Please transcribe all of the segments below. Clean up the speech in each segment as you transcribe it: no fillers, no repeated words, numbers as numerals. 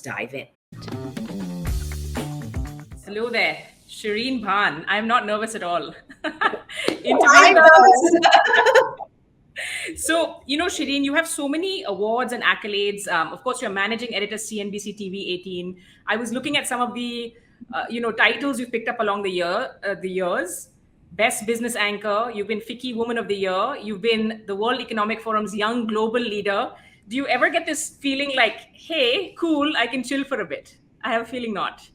Dive in. Hello there, Shereen Bhan. I'm not nervous at all. I'm Interviewing nervous. So, Shireen, you have so many awards and accolades. Of course, you're managing editor CNBC TV 18. I was looking at some of the, titles you've picked up along the years. Best business anchor. You've been FICCI Woman of the Year. You've been the World Economic Forum's Young Global Leader. Do you ever get this feeling like, hey, cool, I can chill for a bit? I have a feeling not.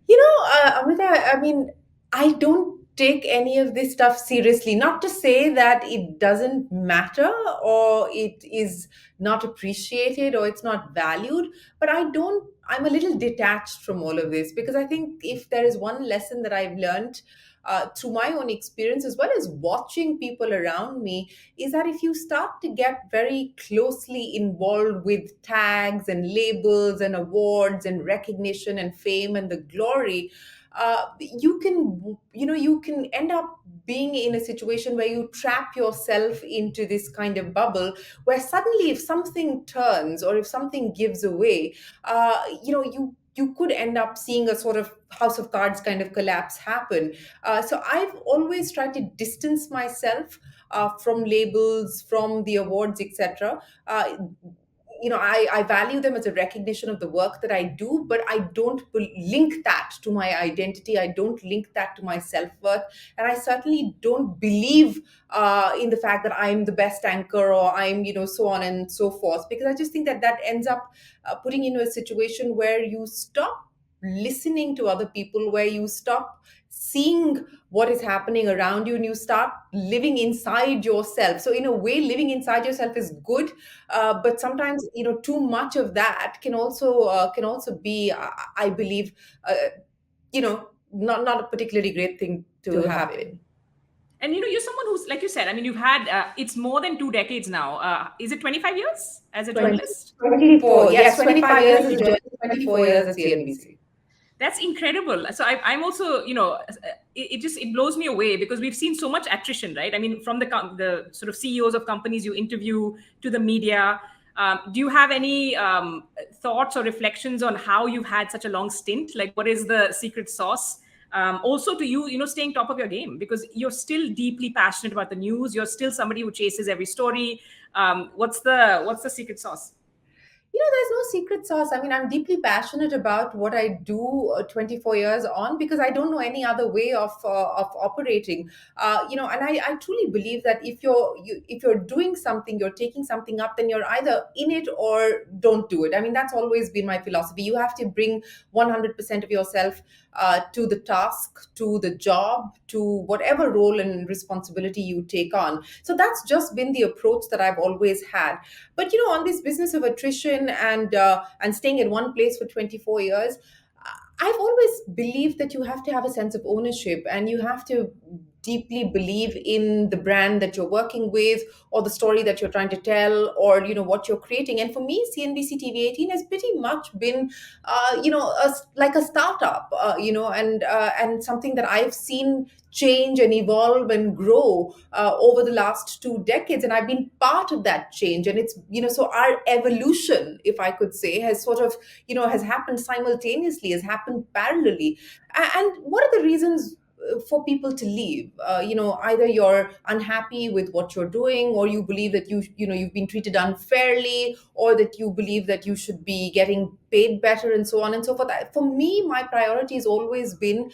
Amrita, I mean, I don't take any of this stuff seriously. Not to say that it doesn't matter or it is not appreciated or it's not valued, but I'm a little detached from all of this because I think if there is one lesson that I've learned through my own experience as well as watching people around me is that if you start to get very closely involved with tags and labels and awards and recognition and fame and the glory, you can end up being in a situation where you trap yourself into this kind of bubble where suddenly if something turns or if something gives away, you could end up seeing a sort of house of cards kind of collapse happen. So I've always tried to distance myself from labels, from the awards, etc. I value them as a recognition of the work that I do, but I don't link that to my identity. I don't link that to my self-worth. And I certainly don't believe in the fact that I'm the best anchor or I'm, so on and so forth, because I just think that that ends up putting you in a situation where you stop listening to other people, where you stop seeing what is happening around you and you start living inside yourself. So in a way, living inside yourself is good, but sometimes too much of that can also be, I believe, not a particularly great thing to happen. And you're someone who's, like you said, I mean, you've had, it's more than 2 decades now. Is it 25 years as a 20, journalist? 24. Yes, 25 years as a journalist, 24 years at CNBC. That's incredible. So I'm also, it blows me away because we've seen so much attrition, right? I mean, from the sort of CEOs of companies you interview to the media. Do you have any thoughts or reflections on how you've had such a long stint? Like, what is the secret sauce? Also, to you, staying top of your game because you're still deeply passionate about the news. You're still somebody who chases every story. What's the secret sauce? There's no secret sauce. I mean, I'm deeply passionate about what I do 24 years on because I don't know any other way of operating. And I truly believe that if you're doing something, you're taking something up, then you're either in it or don't do it. I mean, that's always been my philosophy. You have to bring 100% of yourself to the task, to the job, to whatever role and responsibility you take on. So that's just been the approach that I've always had. But on this business of attrition and staying in one place for 24 years, I've always believed that you have to have a sense of ownership and you have to deeply believe in the brand that you're working with or the story that you're trying to tell or what you're creating. And for me, CNBC TV 18 has pretty much been like a startup, and something that I've seen change and evolve and grow over the last 2 decades, and I've been part of that change. And it's so our evolution, if I could say, has sort of has happened simultaneously, has happened parallelly. And what are the reasons for people to leave? Either you're unhappy with what you're doing, or you believe that you've been treated unfairly, or that you believe that you should be getting paid better, and so on and so forth. For me, my priority has always been,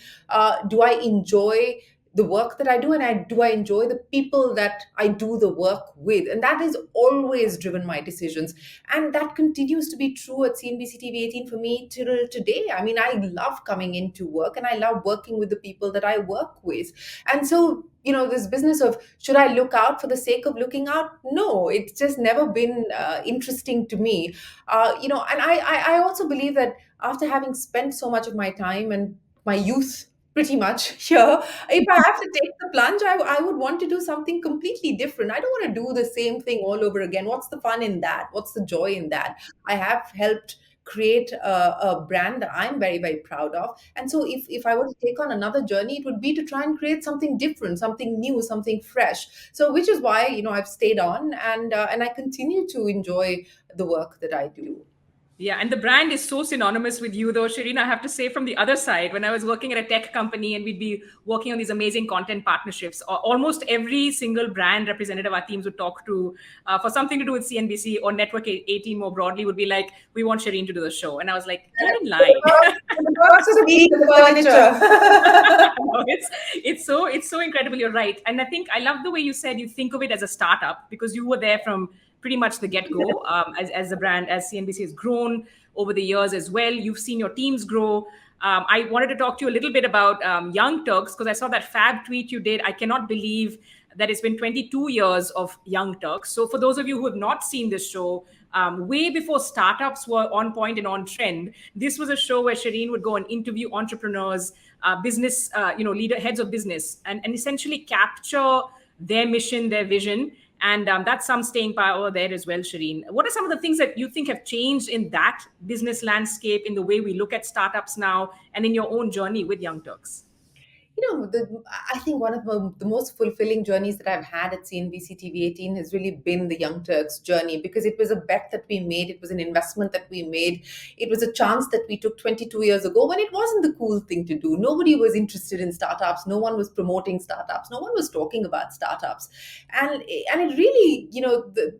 do I enjoy the work that I do, and do I enjoy the people that I do the work with? And that has always driven my decisions, and that continues to be true at CNBC TV 18 for me till today. I mean, I love coming into work and I love working with the people that I work with. And so, this business of should I look out for the sake of looking out? No, it's just never been interesting to me. And I also believe that after having spent so much of my time and my youth pretty much here, if I have to take the plunge, I would want to do something completely different. I don't want to do the same thing all over again. What's the fun in that? What's the joy in that? I have helped create a brand that I'm very, very proud of. And so if I were to take on another journey, it would be to try and create something different, something new, something fresh. So which is why, I've stayed on, and I continue to enjoy the work that I do. Yeah, and the brand is so synonymous with you, though, Shireen. I have to say, from the other side, when I was working at a tech company and we'd be working on these amazing content partnerships, almost every single brand representative our teams would talk to for something to do with CNBC or Network 18 more broadly would be like, "We want Shireen to do the show," and I was like, "You're in For the line." box, for the box of being the furniture. No, it's so incredible. You're right, and I think I love the way you said you think of it as a startup because you were there from pretty much the get go. As the brand, as CNBC has grown over the years as well, you've seen your teams grow. I wanted to talk to you a little bit about Young Turks because I saw that fab tweet you did. I cannot believe that it's been 22 years of Young Turks. So, for those of you who have not seen this show, way before startups were on point and on trend, this was a show where Shireen would go and interview entrepreneurs, business, leader, heads of business, and essentially capture their mission, their vision. And that's some staying power there as well, Shireen. What are some of the things that you think have changed in that business landscape, in the way we look at startups now, and in your own journey with Young Turks? I think one of the most fulfilling journeys that I've had at CNBC TV 18 has really been the Young Turks journey because it was a bet that we made. It was an investment that we made. It was a chance that we took 22 years ago when it wasn't the cool thing to do. Nobody was interested in startups. No one was promoting startups. No one was talking about startups. And it really,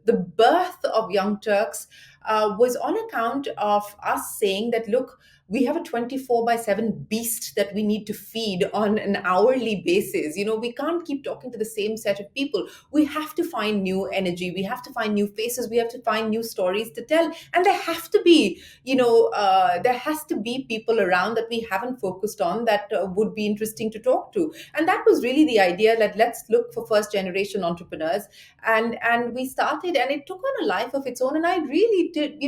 the birth of Young Turks was on account of us saying that, look, we have a 24 by 7 beast that we need to feed on an hourly basis. We can't keep talking to the same set of people. We have to find new energy. We have to find new faces. We have to find new stories to tell. And there have to be, there has to be people around that we haven't focused on that would be interesting to talk to. And that was really the idea, that let's look for first generation entrepreneurs. And we started, and it took on a life of its own. And I really did,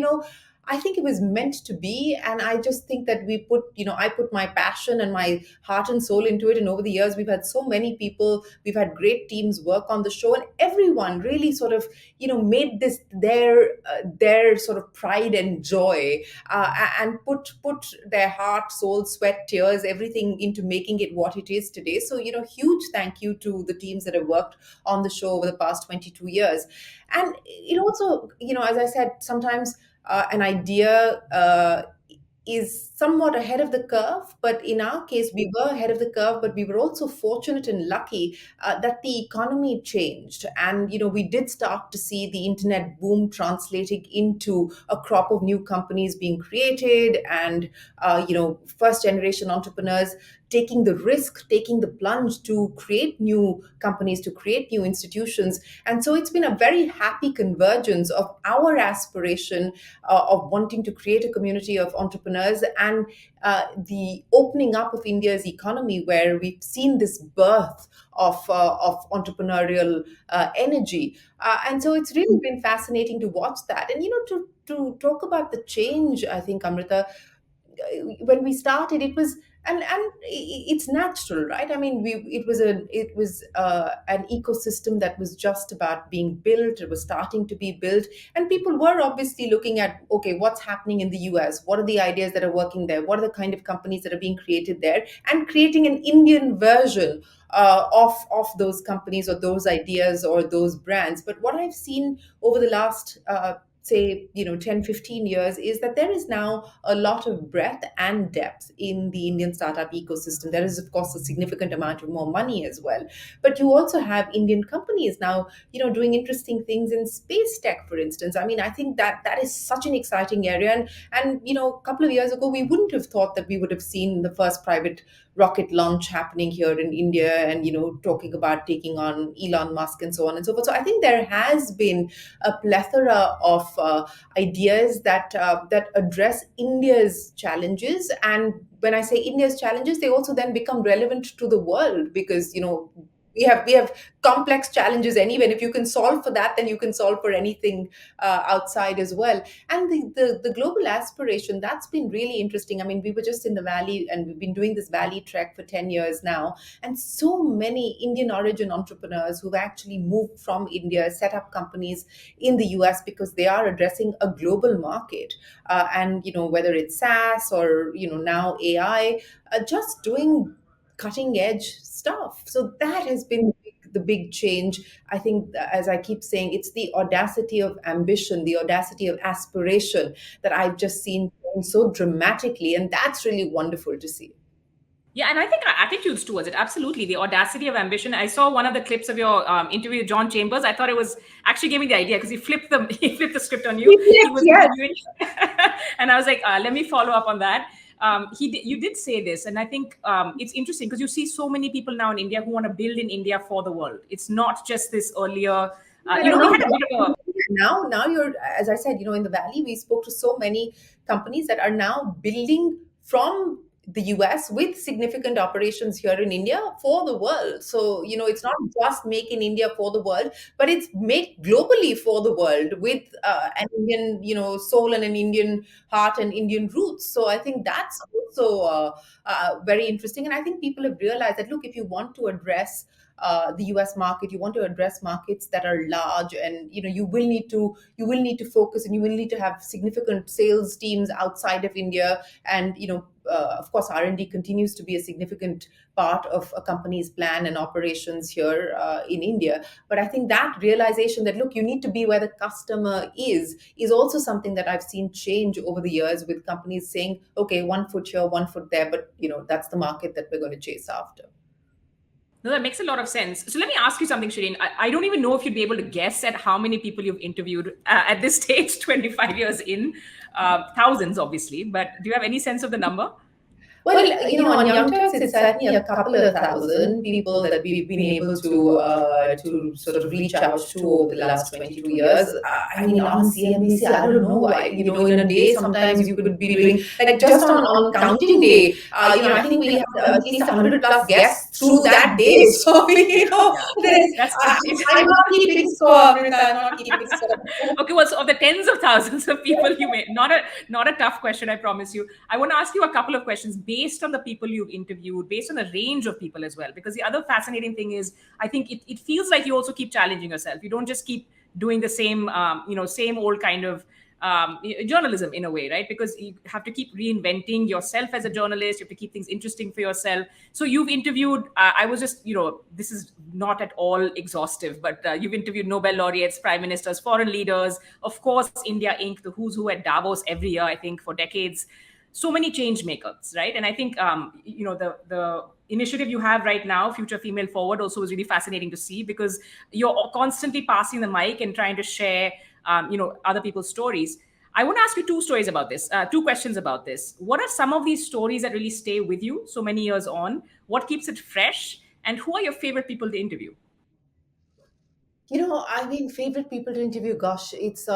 I think it was meant to be. And I just think that I put my passion and my heart and soul into it. And over the years, we've had so many people, we've had great teams work on the show, and everyone really sort of, made this their sort of pride and joy, and put their heart, soul, sweat, tears, everything into making it what it is today. So, huge thank you to the teams that have worked on the show over the past 22 years. And it also, as I said, sometimes an idea is somewhat ahead of the curve. But in our case, we were ahead of the curve, but we were also fortunate and lucky that the economy changed. And, we did start to see the internet boom translating into a crop of new companies being created, and, first generation entrepreneurs taking the risk, taking the plunge to create new companies, to create new institutions. And so it's been a very happy convergence of our aspiration of wanting to create a community of entrepreneurs, and the opening up of India's economy, where we've seen this birth of entrepreneurial energy. And so it's really been fascinating to watch that. And, to talk about the change, I think, Amrita, when we started, it was, and it's natural, right? I mean, it was an ecosystem that was just about being built. It was starting to be built, and people were obviously looking at, okay, what's happening in the US, what are the ideas that are working there, what are the kind of companies that are being created there, and creating an Indian version of those companies or those ideas or those brands. But what I've seen over the last say 10, 15 years is that there is now a lot of breadth and depth in the Indian startup ecosystem. There is, of course, a significant amount of more money as well, but you also have Indian companies now doing interesting things in space tech, for instance. I mean, I think that that is such an exciting area. And a couple of years ago, we wouldn't have thought that we would have seen the first private rocket launch happening here in India, and talking about taking on Elon Musk and so on and so forth. So I think there has been a plethora of ideas that address India's challenges. And when I say India's challenges, they also then become relevant to the world, because we have complex challenges anyway. And if you can solve for that, then you can solve for anything outside as well. And the global aspiration, that's been really interesting. I mean, we were just in the valley, and we've been doing this valley trek for 10 years now, and so many Indian origin entrepreneurs who've actually moved from India, set up companies in the US, because they are addressing a global market. And whether it's SaaS or now AI, just doing cutting edge stuff. So that has been the big change. I think, as I keep saying, it's the audacity of ambition, the audacity of aspiration that I've just seen so dramatically, and that's really wonderful to see. Yeah, and I think our attitudes towards it, absolutely. The audacity of ambition. I saw one of the clips of your interview with John Chambers. I thought it was actually gave me the idea because he flipped the he flipped the script on you. He was Yes. interviewing, and I was like, let me follow up on that. You did say this, and I think it's interesting because you see so many people now in India who want to build in India for the world. It's not just this earlier. That are We not had a bit of a now you're, as I said, in the valley we spoke to so many companies that are now building from the US with significant operations here in India for the world. So it's not just make in India for the world, but it's make globally for the world with an Indian soul and an Indian heart and Indian roots. So I think that's also very interesting, and I think people have realized that, look, if you want to address the US market, you want to address markets that are large, and you will need to focus, and you will need to have significant sales teams outside of India. And of course, R&D continues to be a significant part of a company's plan and operations here in India. But I think that realization that, look, you need to be where the customer is also something that I've seen change over the years, with companies saying, okay, one foot here, one foot there, but that's the market that we're going to chase after. No, that makes a lot of sense. So let me ask you something, Shireen. I don't even know if you'd be able to guess at how many people you've interviewed at this stage, 25 years in. Thousands, obviously, but do you have any sense of the number? Well, on Young Turks, it's certainly a couple of thousand people that we've been able to sort of reach out to over the last 22 years. I mean, on CNBC, I don't know why. In a day, sometimes you could be doing, like, just on counting day. I think we have at least 100 plus guests through that day. So Yeah, there's, that's I'm not keeping score, Amrita. I'm not keeping score. okay. Well, so of the tens of thousands of people you may not a tough question, I promise you. I want to ask you a couple of questions based on the people you've interviewed, based on the range of people as well. Because the other fascinating thing is, I think it feels like you also keep challenging yourself. You don't just keep doing the same, same old kind of journalism in a way, right? Because you have to keep reinventing yourself as a journalist. You have to keep things interesting for yourself. So you've interviewed, I was just, this is not at all exhaustive, but you've interviewed Nobel laureates, prime ministers, foreign leaders, of course, India Inc., the who's who at Davos every year, I think, for decades. So many change makers, right? And I think, the initiative you have right now, Future Female Forward, also is really fascinating to see because you're constantly passing the mic and trying to share other people's stories. I want to ask you two stories about this, two questions about this. What are some of these stories that really stay with you so many years on? What keeps it fresh? And who are your favorite people to interview? I mean, favorite people to interview. Gosh, it's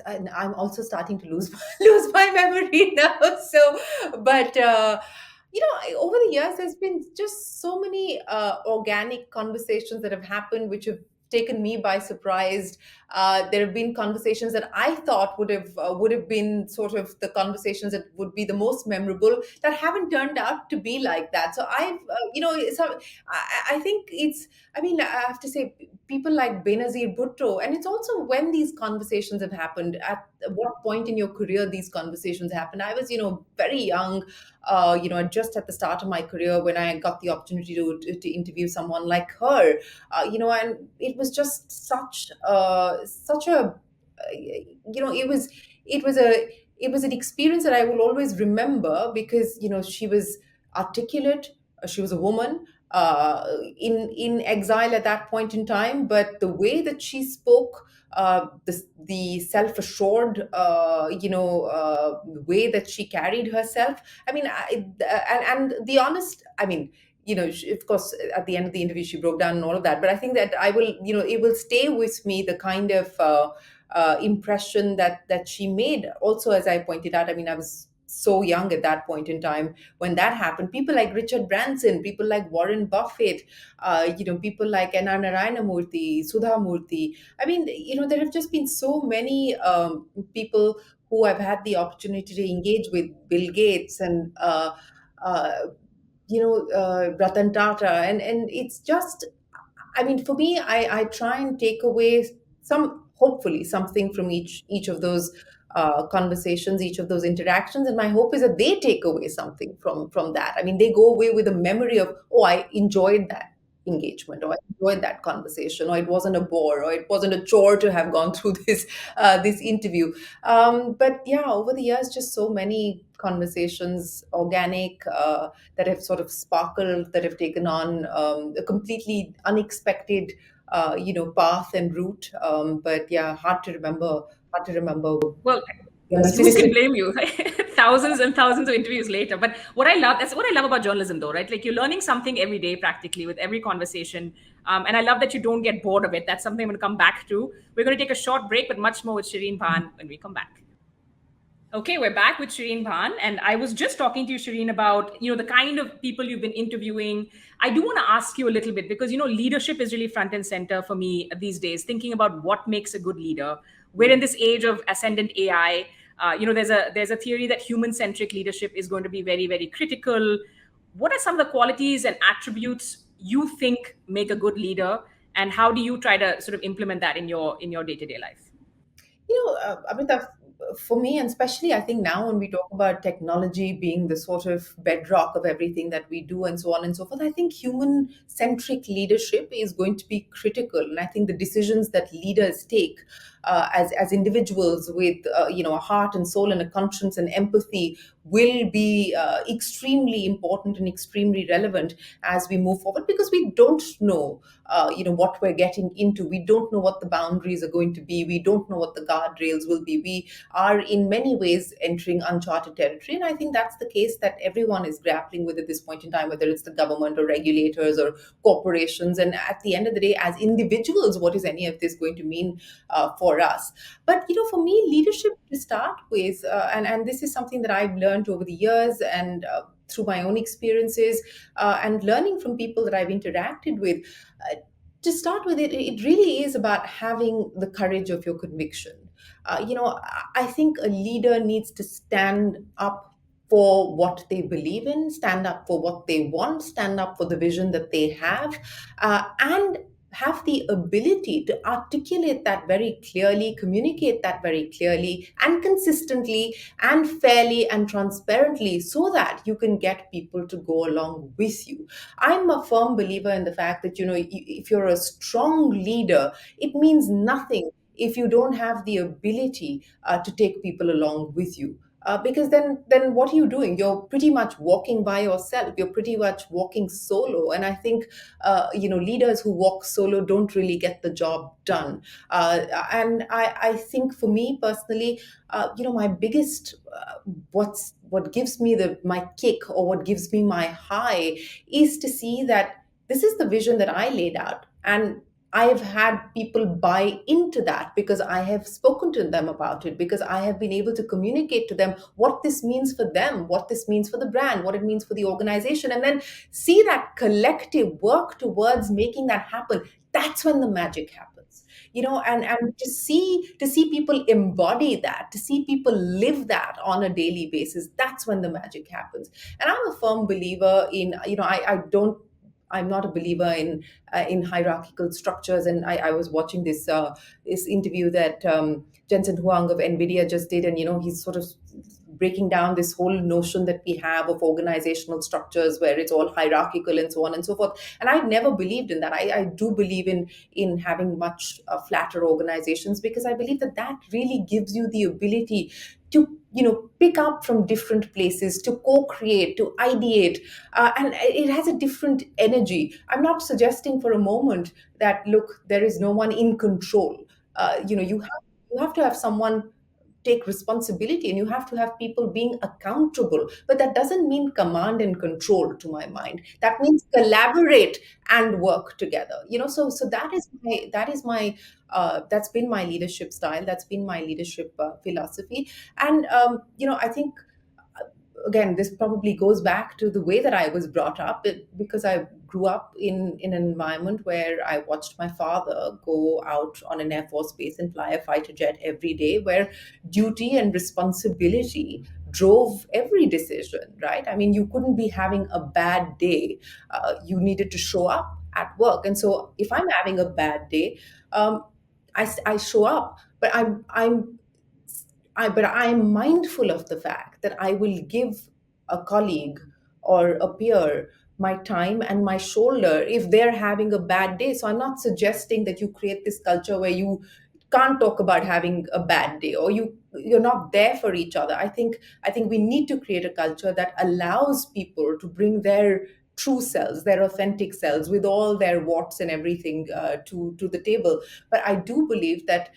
and I'm also starting to lose lose my memory now. So, but over the years, there's been just so many organic conversations that have happened, which have taken me by surprise. There have been conversations that I thought would have been sort of the conversations that would be the most memorable, that haven't turned out to be like that. So I think it's. I mean, I have to say, people like Benazir Bhutto, and it's also when these conversations have happened, at what point in your career these conversations happened. I was, very young, just at the start of my career when I got the opportunity to interview someone like her, and it was just such a, it was an experience that I will always remember, because she was articulate, she was a woman, in exile at that point in time, but the way that she spoke, the self-assured, way that she carried herself. I mean, and the honest. I mean, of course, at the end of the interview, she broke down and all of that. But I think that it will stay with me, the kind of impression that she made. Also, as I pointed out, I mean, I was so young at that point in time when that happened. People like Richard Branson, people like Warren Buffett, people like N.R. Narayanamurthy, Sudha Murthy. I mean, there have just been so many people who I've had the opportunity to engage with, Bill Gates, and uh, Ratan Tata, and it's just. I mean, for me, I try and take away hopefully something from each of those conversations, each of those interactions, and my hope is that they take away something from that. I mean, they go away with a memory of, oh, I enjoyed that engagement, or I enjoyed that conversation, or it wasn't a bore, or it wasn't a chore to have gone through this interview. But yeah, over the years, just so many conversations, organic, that have sort of sparkled, that have taken on a completely unexpected, path and route. But yeah, hard to remember. Hard to remember. Well, Yeah, who can seriously. blame you? Thousands and thousands of interviews later. But what I love, that's what I love about journalism, though, right? Like you're learning something every day, practically, with every conversation. And I love that you don't get bored of it. That's something I'm going to come back to. We're going to take a short break, but much more with Shereen Bhan when we come back. Okay, we're back with Shereen Bhan, and I was just talking to you, Shereen, about the kind of people you've been interviewing. I do want to ask you a little bit because leadership is really front and center for me these days. Thinking about what makes a good leader. We're in this age of ascendant AI. There's a theory that human centric leadership is going to be very very critical. What are some of the qualities and attributes you think make a good leader, and how do you try to sort of implement that in your day to day life? Amrita, for me, and especially I think now when we talk about technology being the sort of bedrock of everything that we do and so on and so forth, I think human centric leadership is going to be critical. And I think the decisions that leaders take as individuals with a heart and soul and a conscience and empathy will be extremely important and extremely relevant as we move forward, because we don't know what we're getting into. We don't know what the boundaries are going to be. We don't know what the guardrails will be. We are in many ways entering uncharted territory, and I think that's the case that everyone is grappling with at this point in time, whether it's the government or regulators or corporations. And at the end of the day, as individuals, what is any of this going to mean for us? But for me, leadership to start with, and this is something that I've learned over the years, and through my own experiences, and learning from people that I've interacted with. uh, to start with, it really is about having the courage of your conviction. I think a leader needs to stand up for what they believe in, stand up for what they want, stand up for the vision that they have, and have the ability to articulate that very clearly, communicate that very clearly and consistently and fairly and transparently, so that you can get people to go along with you. I'm a firm believer in the fact that, if you're a strong leader, it means nothing if you don't have the ability to take people along with you. Because then what are you doing? You're pretty much walking by yourself. You're pretty much walking solo. And I think leaders who walk solo don't really get the job done. And I think for me personally, my biggest what gives me the my kick, or what gives me my high, is to see that this is the vision that I laid out, and I've had people buy into that because I have spoken to them about it, because I have been able to communicate to them what this means for them, what this means for the brand, what it means for the organization, and then see that collective work towards making that happen. That's when the magic happens. And to see people embody that, to see people live that on a daily basis, that's when the magic happens. And I'm a firm believer in, I'm not a believer in hierarchical structures. And I was watching this interview that Jensen Huang of Nvidia just did, and he's sort of breaking down this whole notion that we have of organizational structures where it's all hierarchical and so on and so forth. And I've never believed in that. I do believe in having much flatter organizations, because I believe that that really gives you the ability to pick up from different places, to co-create, to ideate, and it has a different energy. I'm not suggesting for a moment that, look, there is no one in control. You have to have someone take responsibility, and you have to have people being accountable, but that doesn't mean command and control, to my mind. That means collaborate and work together. So that is my that's been my leadership style, that's been my leadership philosophy. And I think, again, this probably goes back to the way that I was brought up, because I grew up in an environment where I watched my father go out on an Air Force base and fly a fighter jet every day, where duty and responsibility drove every decision, right? I mean, you couldn't be having a bad day. You needed to show up at work. And so if I'm having a bad day, um, I show up, but I'm mindful of the fact that I will give a colleague or a peer my time and my shoulder if they're having a bad day. So I'm not suggesting that you create this culture where you can't talk about having a bad day, or you're not there for each other. I think we need to create a culture that allows people to bring their true selves, their authentic selves, with all their warts and everything, to the table. But I do believe that,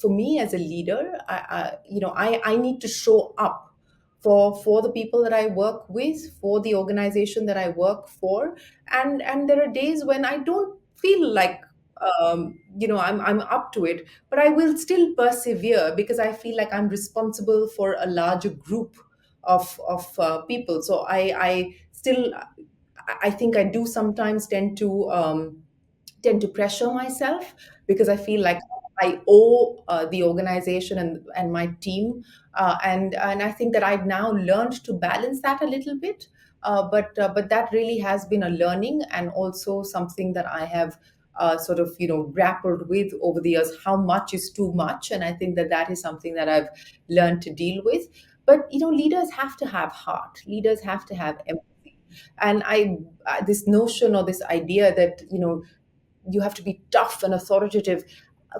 for me as a leader, I need to show up for the people that I work with, for the organization that I work for. And there are days when I don't feel like, I'm up to it, but I will still persevere because I feel like I'm responsible for a larger group of people. So I think I do sometimes tend to pressure myself, because I feel like I owe, the organization and my team, and I think that I've now learned to balance that a little bit. But that really has been a learning, and also something that I have, sort of, grappled with over the years. How much is too much? And I think that that is something that I've learned to deal with. But leaders have to have heart. Leaders have to have empathy. And this notion or this idea that you have to be tough and authoritative.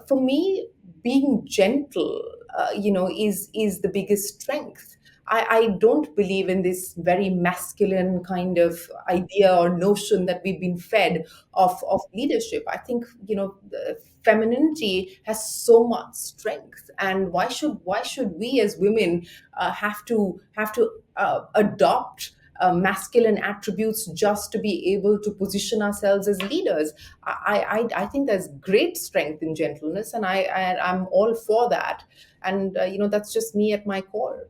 For me, being gentle, is the biggest strength. I don't believe in this very masculine kind of idea or notion that we've been fed of leadership. I think the femininity has so much strength, and why should we as women, have to adopt masculine attributes just to be able to position ourselves as leaders? I think there's great strength in gentleness, and I'm all for that. And that's just me at my core.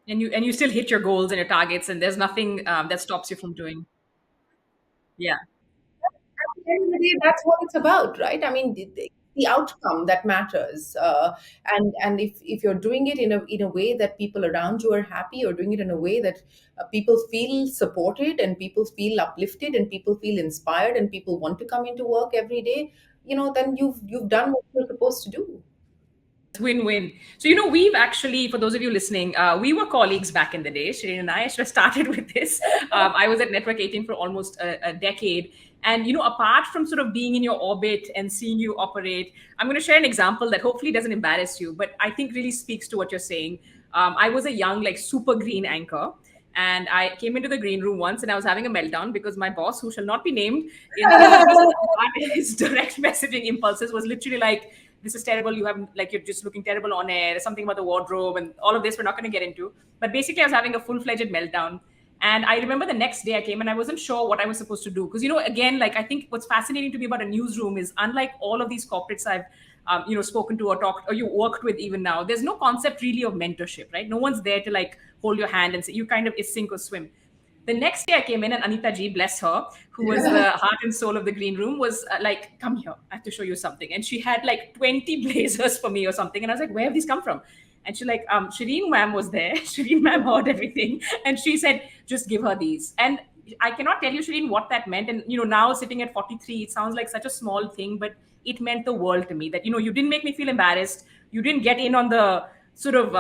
And you still hit your goals and your targets, and there's nothing that stops you from doing. Yeah. At the end of the day, that's what it's about, right? I mean, the outcome that matters. And if you're doing it in a way that people around you are happy, or doing it in a way that, people feel supported, and people feel uplifted, and people feel inspired, and people want to come into work every day, then you've done what you're supposed to do. Win-win. So, we've actually, for those of you listening, we were colleagues back in the day. Shireen and I should have started with this. I was at Network 18 for almost a decade. And, apart from sort of being in your orbit and seeing you operate, I'm going to share an example that hopefully doesn't embarrass you, but I think really speaks to what you're saying. I was a young, like, super green anchor. And I came into the green room once and I was having a meltdown because my boss, who shall not be named, his direct messaging impulses was literally like, this is terrible. You have, like, you're just looking terrible on air. There's something about the wardrobe and all of this we're not going to get into. But basically, I was having a full-fledged meltdown. And I remember the next day I came and I wasn't sure what I was supposed to do. Because, again, like, I think what's fascinating to me about a newsroom is, unlike all of these corporates I've spoken to or talked or you worked with even now, there's no concept really of mentorship, right? No one's there to, like, hold your hand and say, you kind of is sink or swim. The next day I came in and Anita Ji, bless her, who was the heart and soul of the green room, was like, come here, I have to show you something. And she had like 20 blazers for me or something. And I was like, where have these come from? And she's like, Shireen ma'am was there. Shireen ma'am heard everything. And she said, just give her these. And I cannot tell you, Shireen, what that meant. And, now sitting at 43, it sounds like such a small thing, but it meant the world to me that, you didn't make me feel embarrassed. You didn't get in on the sort of,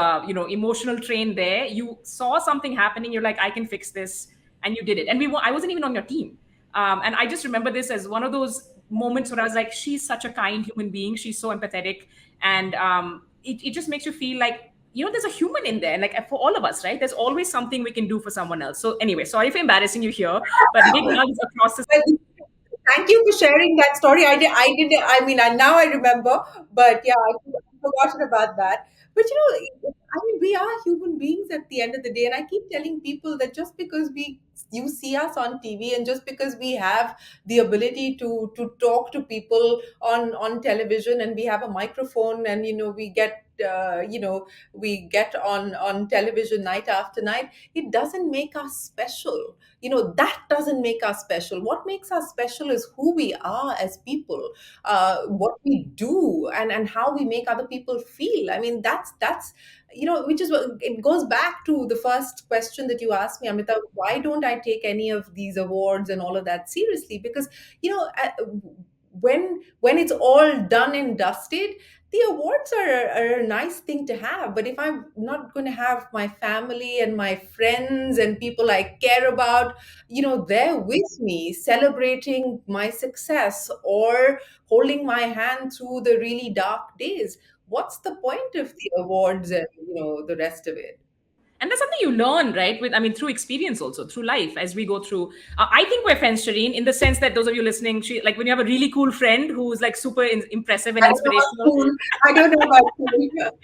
emotional train there. You saw something happening. You're like, I can fix this, and you did it. And I wasn't even on your team. And I just remember this as one of those moments where I was like, she's such a kind human being. She's so empathetic. And it just makes you feel like, there's a human in there. Like, for all of us, right? There's always something we can do for someone else. So anyway, sorry for embarrassing you here, but big hugs across the. Well, thank you for sharing that story. I mean, now I remember, but yeah, I forgotten about that. But I mean, we are human beings at the end of the day, and I keep telling people that just because you see us on TV, and just because we have the ability to talk to people on television, and we have a microphone, and we get on television night after night, it doesn't make us special. That doesn't make us special. What makes us special is who we are as people, what we do, and how we make other people feel. I mean, that's which is what it goes back to the first question that you asked me, Amita. Why don't I take any of these awards and all of that seriously? Because you know uh, when it's all done and dusted, the awards are a nice thing to have. But if I'm not going to have my family and my friends and people I care about, there with me celebrating my success or holding my hand through the really dark days, what's the point of the awards and the rest of it? And that's something you learn, right? With, I mean, through experience, also through life, as we go through. I think we're friends, Shireen, in the sense that those of you listening, like when you have a really cool friend who's like super impressive and I don't know about inspirational. cool. I don't know about cool.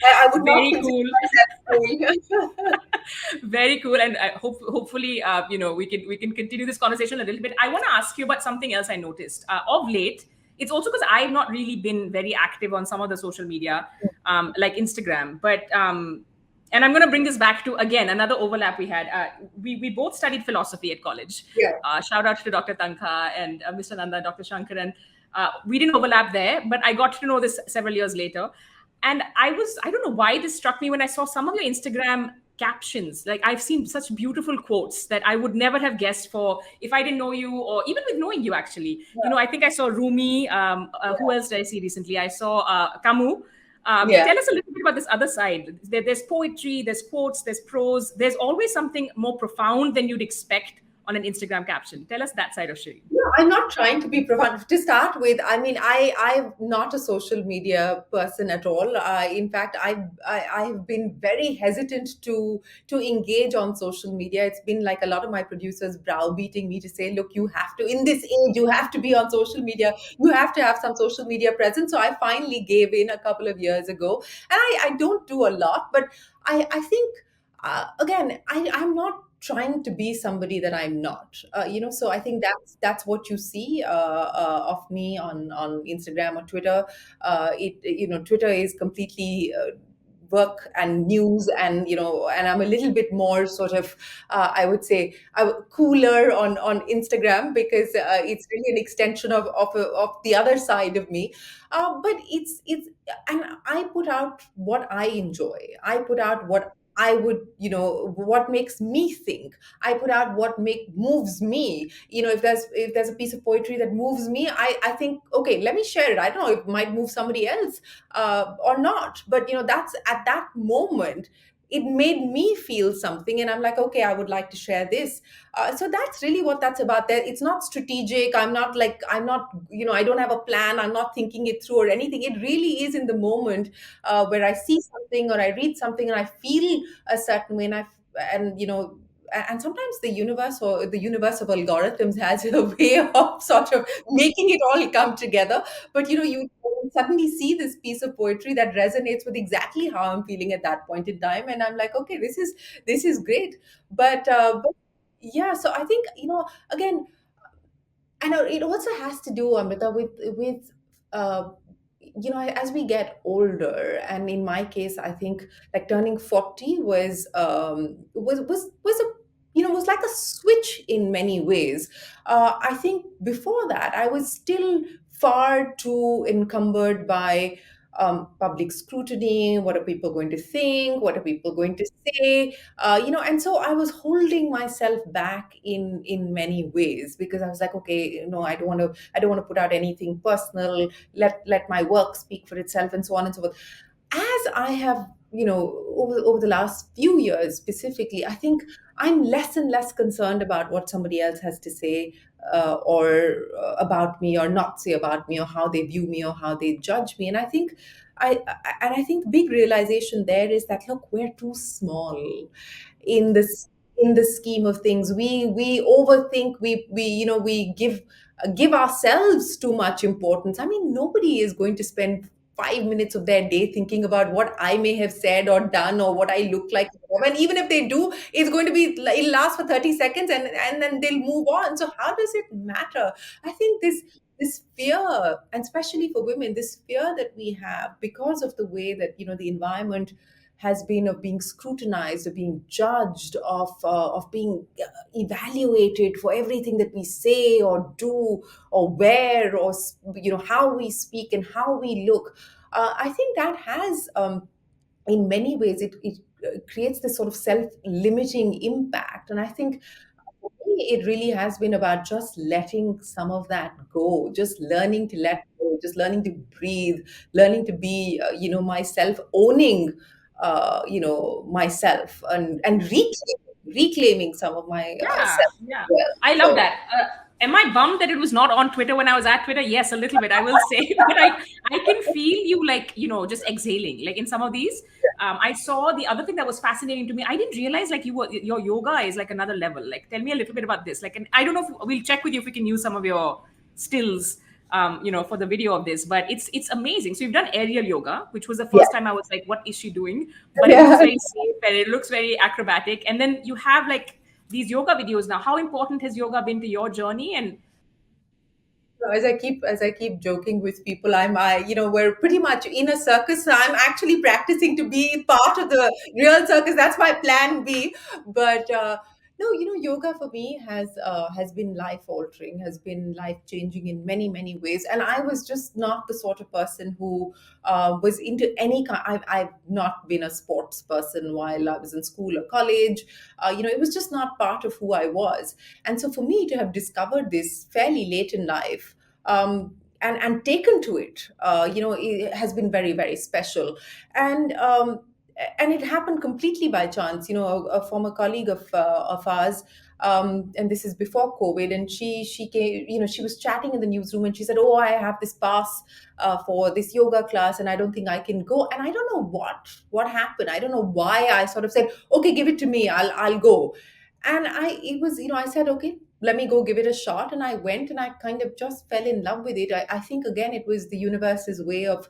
I would not Very consider cool. myself cool. Very cool. And hopefully, we can continue this conversation a little bit. I want to ask you about something else I noticed of late. It's also because I've not really been very active on some of the social media, like Instagram. But and I'm going to bring this back to, again, another overlap we had. We both studied philosophy at college. Yeah, Shout out to Dr. Tanka and Mr. Nanda, Dr. Shankaran. We didn't overlap there, but I got to know this several years later. And I don't know why this struck me when I saw some of your Instagram captions. Like, I've seen such beautiful quotes that I would never have guessed for if I didn't know you, or even with knowing you, actually. I think I saw Rumi. Who else did I see recently? I saw Camus. yeah. Tell us a little bit about this other side. There's poetry, there's quotes, there's prose. There's always something more profound than you'd expect on an Instagram caption. Tell us that side of Shireen. No, I'm not trying to be profound. To start with, I mean, I'm not a social media person at all. In fact, I've been very hesitant to engage on social media. It's been like a lot of my producers browbeating me to say, look, you have to, in this age, you have to be on social media. You have to have some social media presence. So I finally gave in a couple of years ago. And I don't do a lot, but I think, again, I'm not trying to be somebody that I'm not. So I think that's what you see of me on Instagram or Twitter. Twitter is completely work and news, and and I'm a little bit more sort of, I would say, cooler on Instagram, because it's really an extension of the other side of me. But it's and I put out what I enjoy. I put out what I would, what makes me think. I put out what moves me. If there's a piece of poetry that moves me, I think, okay, let me share it. I don't know, it might move somebody else or not, but that's at that moment it made me feel something, and I'm like, okay, I would like to share this. So that's really what that's about. There, it's not strategic. I'm not, I don't have a plan. I'm not thinking it through or anything. It really is in the moment, where I see something or I read something and I feel a certain way, and and sometimes the universe, or the universe of algorithms, has a way of sort of making it all come together. But you suddenly see this piece of poetry that resonates with exactly how I'm feeling at that point in time, and I'm like, okay, this is great. But yeah, so I think, again, and it also has to do, Amrita, with uh, as we get older. And in my case, I think, like, turning 40 was a, was like a switch in many ways. I think before that I was still far too encumbered by public scrutiny. What are people going to think? What are people going to say? And so I was holding myself back in many ways, because I was like, okay, I don't want to put out anything personal. Let my work speak for itself, and so on and so forth. As I have, over the last few years specifically, I think I'm less and less concerned about what somebody else has to say, or about me or not say about me, or how they view me or how they judge me. And I think big realization there is that, look, we're too small in the scheme of things. We overthink. We give ourselves too much importance. I mean, nobody is going to spend 5 minutes of their day thinking about what I may have said or done, or what I look like. And even if they do, it's going to be, it'll last for 30 seconds, and then they'll move on. So how does it matter? I think this fear, and especially for women, this fear that we have because of the way that the environment has been, of being scrutinized, of being judged, of being evaluated for everything that we say or do or wear, or how we speak and how we look. I think that has, in many ways, it creates this sort of self-limiting impact. And I think me, it really has been about just letting some of that go, just learning to let go, just learning to breathe, learning to be, myself, owning, myself, and reclaiming some of my Yeah, self yeah. as well. I love So that. Am I bummed that it was not on Twitter when I was at Twitter? Yes, a little bit, I will say. But I can feel you like, just exhaling. Like in some of these. I saw the other thing that was fascinating to me. I didn't realize like your yoga is like another level. Like tell me a little bit about this. Like, and I don't know if we'll check with you if we can use some of your stills for the video of this, but it's amazing. So you've done aerial yoga, which was the yeah, first time I was like, what is she doing? But it looks yeah. very safe and it looks very acrobatic. And then you have like these yoga videos now. How important has yoga been to your journey? And So as I keep joking with people, we're pretty much in a circus. So I'm actually practicing to be part of the real circus. That's my plan B. But no, yoga for me has been life altering, has been life changing in many many ways. And I was just not the sort of person who was into any kind. I've not been a sports person while I was in school or college. It was just not part of who I was. And so for me to have discovered this fairly late in life, and taken to it, it has been very very special. And um, and it happened completely by chance. A former colleague of ours, and this is before COVID, and she came. She was chatting in the newsroom, and she said, "Oh, I have this pass for this yoga class, and I don't think I can go." And I don't know what happened. I don't know why I sort of said, "Okay, give it to me. I'll go." And I said, okay, let me go give it a shot. And I went, and I kind of just fell in love with it. I think again it was the universe's way of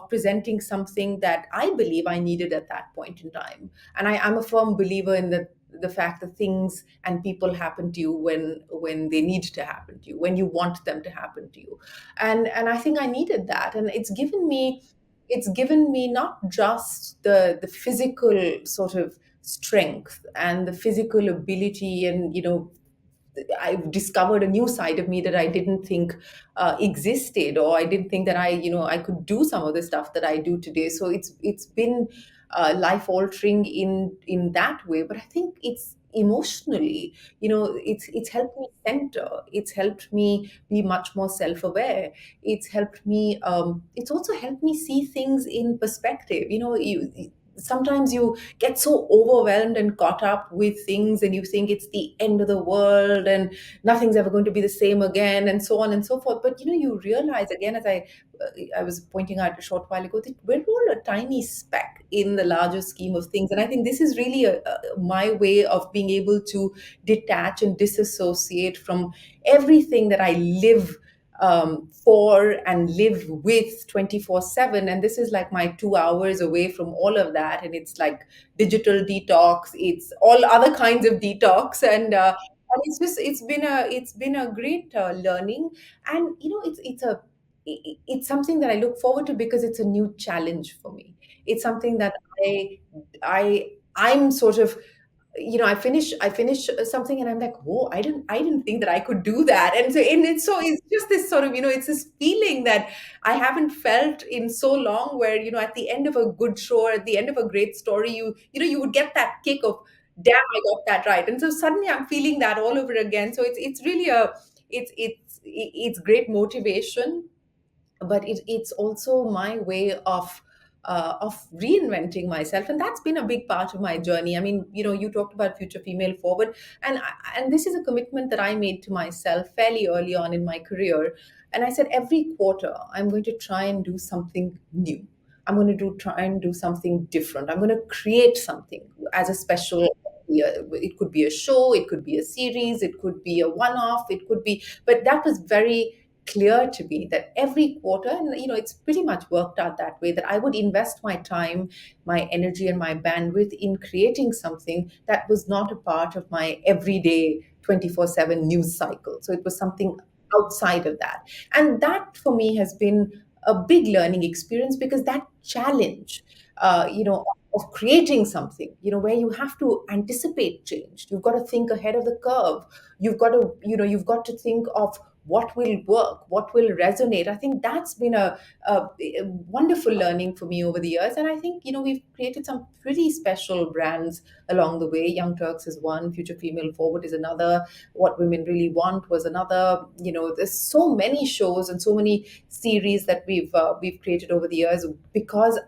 presenting something that I believe I needed at that point in time. And I'm a firm believer in the fact that things and people happen to you when they need to happen to you, when you want them to happen to you. And I think I needed that. And it's given me not just the physical sort of strength and the physical ability, and I've discovered a new side of me that I didn't think existed, or I didn't think that I could do some of the stuff that I do today. So it's been life altering in that way. But I think it's emotionally, it's helped me center. It's helped me be much more self-aware. It's also helped me see things in perspective. Sometimes you get so overwhelmed and caught up with things, and you think it's the end of the world and nothing's ever going to be the same again, and so on and so forth. But you realize again, as I was pointing out a short while ago, that we're all a tiny speck in the larger scheme of things. And I think this is really my way of being able to detach and disassociate from everything that I live for and live with 24/7. And this is like my 2 hours away from all of that. And it's like digital detox, it's all other kinds of detox. And it's been a great learning. And it's something that I look forward to, because it's a new challenge for me. It's something that I'm sort of, I finish something, and I'm like, whoa, I didn't think that I could do that. And it's just this sort of, it's this feeling that I haven't felt in so long, where at the end of a good show, or at the end of a great story, you would get that kick of, damn, I got that right. And so suddenly I'm feeling that all over again. So it's really it's great motivation. But it's also my way of reinventing myself. And that's been a big part of my journey. I mean, you talked about Future Female Forward, and this is a commitment that I made to myself fairly early on in my career. And I said, every quarter I'm going to try and do something new. I'm going to try and do something different. I'm going to create something as a special. Yeah, it could be a show, it could be a series, it could be a one-off, it could be. But that was very clear to me, that every quarter, and it's pretty much worked out that way, that I would invest my time, my energy, and my bandwidth in creating something that was not a part of my everyday 24/7 news cycle. So it was something outside of that. And that for me has been a big learning experience, because that challenge, of creating something, where you have to anticipate change, you've got to think ahead of the curve, you've got to think of what will work, what will resonate. I think that's been a wonderful learning for me over the years. And I think, we've created some pretty special brands along the way. Young Turks is one, Future Female Forward is another, What Women Really Want was another. There's so many shows and so many series that we've created over the years, because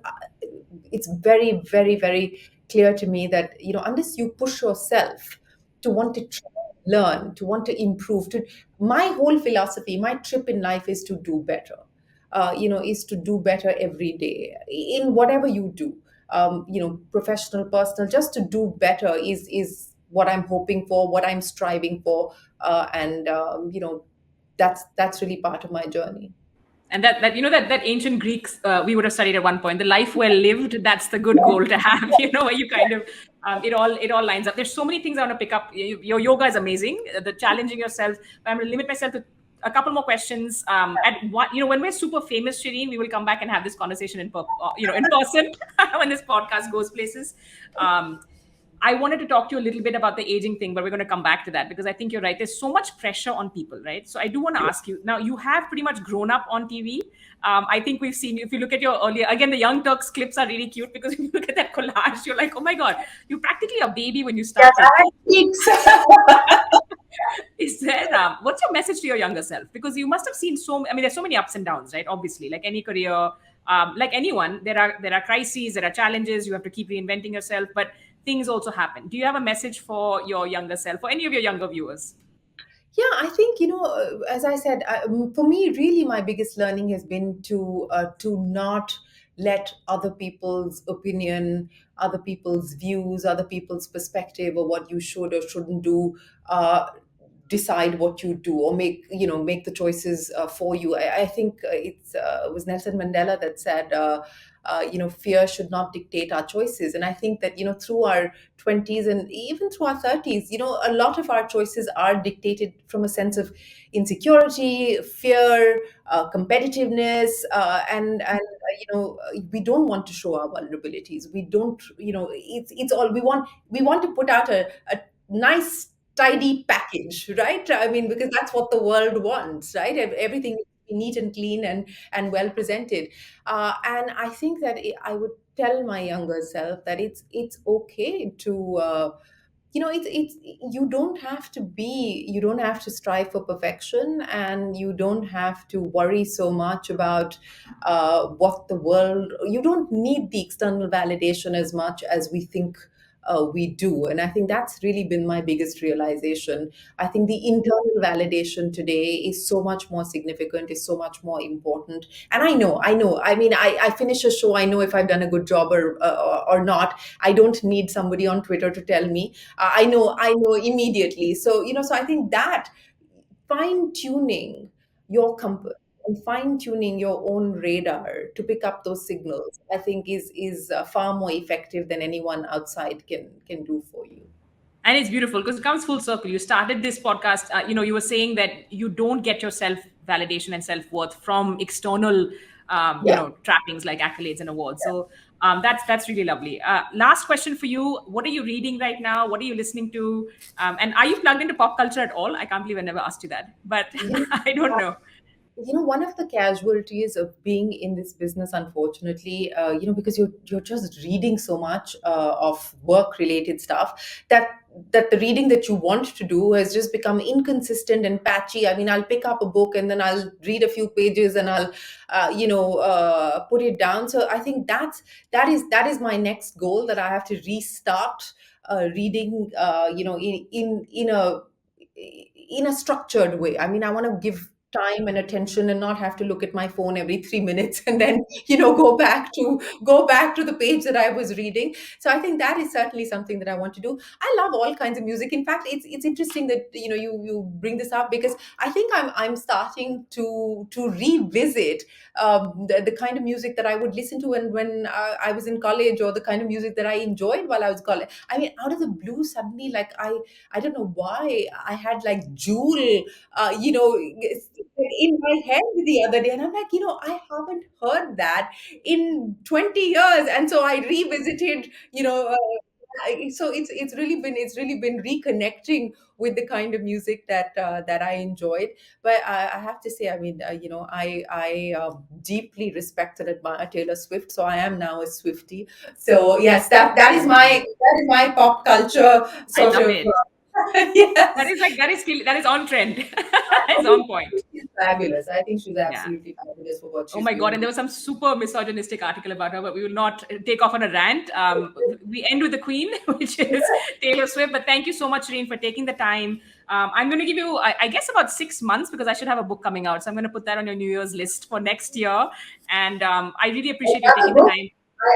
it's very, very, very clear to me that, unless you push yourself to want to try, learn, to want to improve, to my whole philosophy, my trip in life is to do better. Is to do better every day in whatever you do. Professional, personal, just to do better is what I'm hoping for, what I'm striving for, and that's really part of my journey. And that that ancient Greeks, we would have studied at one point, the life well lived, that's the good goal to have. Where you kind of, it all lines up. There's so many things I want to pick up. Your yoga is amazing, the challenging yourself. But I'm going to limit myself to a couple more questions. At what, when we're super famous, Shireen, we will come back and have this conversation in person when this podcast goes places. I wanted to talk to you a little bit about the aging thing, but we're going to come back to that because I think you're right. There's so much pressure on people, right? So I do want to ask you now, you have pretty much grown up on TV. I think we've seen, if you look at your earlier, again, the Young Turks clips are really cute because when you look at that collage, you're like, oh my God, you're practically a baby when you Yes, started. I think so. Is there, what's your message to your younger self? Because you must have seen there's so many ups and downs, right? Obviously, like any career, like anyone, there are crises, there are challenges, you have to keep reinventing yourself, but things also happen. Do you have a message for your younger self, or any of your younger viewers? Yeah, I think, as I said, for me, really, my biggest learning has been to not let other people's opinion, other people's views, other people's perspective, or what you should or shouldn't do, decide what you do, or make the choices for you. I think it was Nelson Mandela that said, fear should not dictate our choices. And I think that, through our 20s and even through our 30s, a lot of our choices are dictated from a sense of insecurity, fear, competitiveness, and we don't want to show our vulnerabilities. We don't, it's all we want to put out a nice tidy package, right? I mean, because that's what the world wants, right? Everything is neat and clean and well presented. And I think that I would tell my younger self that it's okay to it's you don't have to strive for perfection, and you don't have to worry so much about what the world. You don't need the external validation as much as we think we do. And I think that's really been my biggest realization. I think the internal validation today is so much more significant, is so much more important. And I know. I mean, I finish a show, I know if I've done a good job or not. I don't need somebody on Twitter to tell me. I know immediately. So I think that fine tuning your compass and fine tuning your own radar to pick up those signals, I think is far more effective than anyone outside can do for you. And it's beautiful because it comes full circle. You started this podcast, you were saying that you don't get your self validation and self worth from external, Yeah. trappings like accolades and awards. So that's really lovely. Last question for you: what are you reading right now? What are you listening to? And are you plugged into pop culture at all? I can't believe I never asked you that, but Yeah. I don't know. One of the casualties of being in this business, unfortunately, because you're just reading so much of work related stuff, that the reading that you want to do has just become inconsistent and patchy. I mean, I'll pick up a book and then I'll read a few pages and I'll put it down. So I think that is my next goal, that I have to restart reading, in a structured way. I mean, I want to give time and attention and not have to look at my phone every 3 minutes and then go back to the page that I was reading. So I think that is certainly something that I want to do. I love all kinds of music. In fact, it's interesting that you bring this up, because I think I'm starting to revisit the kind of music that I would listen to when I was in college, or the kind of music that I enjoyed while I was college. I mean, out of the blue, suddenly, like I don't know why I had like Jewel, in my head the other day, and I'm like, I haven't heard that in 20 years, and so I revisited, So it's really been reconnecting with the kind of music that I enjoyed. But I have to say, I mean, I deeply respect and admire Taylor Swift, so I am now a Swiftie. So yes, that is my pop culture I sort love of it. That yes. is like that is on trend. It's on I point. think she's fabulous. I think she's Yeah. absolutely fabulous for what Oh she's my God. And doing. there was some super misogynistic article about her, but we will not take off on a rant. We end with the queen, which is Taylor Swift. But thank you so much, Shereen, for taking the time. I'm going to give you, I guess, about 6 months because I should have a book coming out. So I'm going to put that on your New Year's list for next year. And I really I appreciate you have a taking the book. time.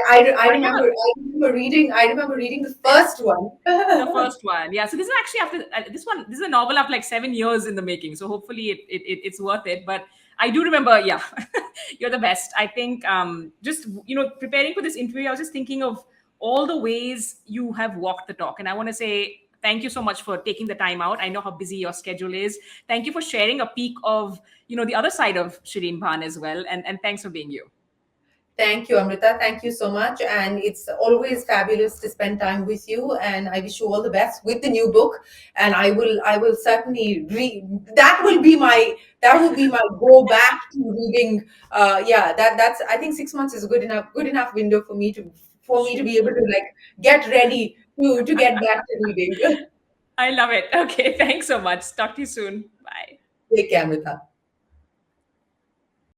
I have I remember reading the first one. the first one. Yeah. So this is actually after this one. This is a novel after like 7 years in the making. So hopefully it's worth it. But I do remember, yeah, you're the best. I think just preparing for this interview, I was just thinking of all the ways you have walked the talk, and I want to say thank you so much for taking the time out. I know how busy your schedule is. Thank you for sharing a peek of the other side of Shireen Bhan as well, and thanks for being you. Thank you, Amrita. Thank you so much. And it's always fabulous to spend time with you. And I wish you all the best with the new book. And I will certainly read. That will be my go back to reading. Yeah, that's. I think 6 months is a good enough window for me to Sure. be able to like get ready to get back to reading. I love it. Okay, thanks so much. Talk to you soon. Bye. Take care, Amrita.